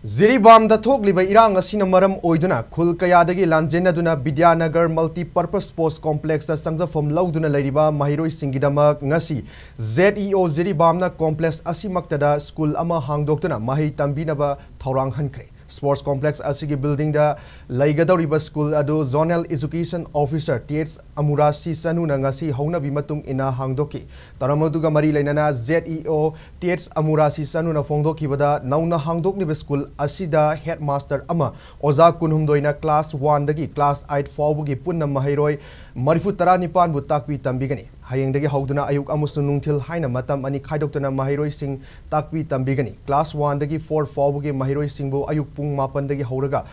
Ziribam da thokliba irang asina maram oiduna khul kayadagi lanjenaduna Vidyanagar Multi-Purpose Sports Complex da sangjafam lauduna leiriba mahiroi singidamak ngasi ZEO Ziribamna complex asimaktada school ama hangdoktuna mahi tambinaba thaurang hankre. Sports complex asigi building da laigadoriba school adu zonal education officer TH Amurasi Sanuna ngasi haunabi matung ina hangdoki taramaduga mari lainana ZEO TH Amurasi Sanuna fongdoki bada nauna hangdokliba school asida headmaster ama oza kunhumdoina class 1 dagi class 8 fawbugi punna mahairoi marifu taranipan bu takpi tambigani hayengdagi hauduna ayuk amusu nungthil haina matam ani khaidoktuna mahiroi sing takpi tambigani class 1 dagi 4 fawbugi mahiroi singbu ayuk pung mapan dagi hauraga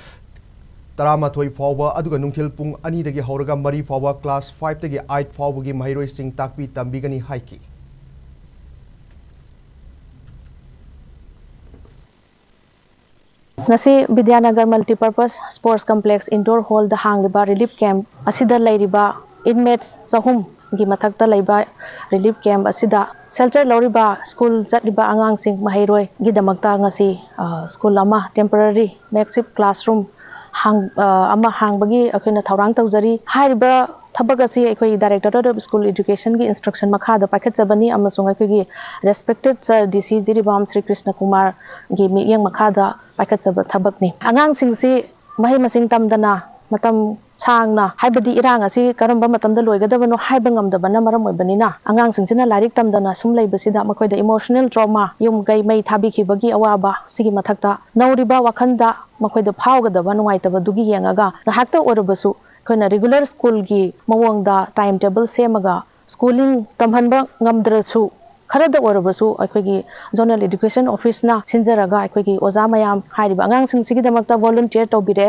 Taramathoi fawba aduga nungthil pung ani dagi hauraga mari fawba class 5 dagi 8 fawbugi mahiroi sing takpi tambigani haiki Ngasi Vidyanagar Multi-Purpose Sports Complex Indoor Hall da hangliba relief camp asida lairiba inmates sahum gi mathakta laiba relief camp asida shelter lauriba school jatliba angang sing mahairoi gi damakta ngasi school ama temporary makeshift classroom ama hangbagi akhina thaurang tawjari hariba thabak asi akhoi director of school education gi instruction makha da pakhet jabani amasung akhoi gi respected sir DC Ziribam Sri Krishna Kumar gi miyeng makha da pakhet jaba thabak ni angang sing si mahi masing tamdana matam changna haibadi irang asi karamba matamda loigadabano haiba ngamdabana maram oibanina angang singsina larik tamdana sum leibasida makoida emotional trauma yum gai mai thabi khibagi awaba sigi mathakta nauriba wakhanda makoida phawgadaba nuwaitaba dugi yengaga nahakta orabasu koina regular school gi mawangda timetable semaga schooling tamhanba ngamdrasu खरद ओरबसु अखोगी zonal education office ना सिंजरागा अखोगी ओजा मयाम हारिबा अंगांग सिंग सिगी दमकता volunteer तौबिरे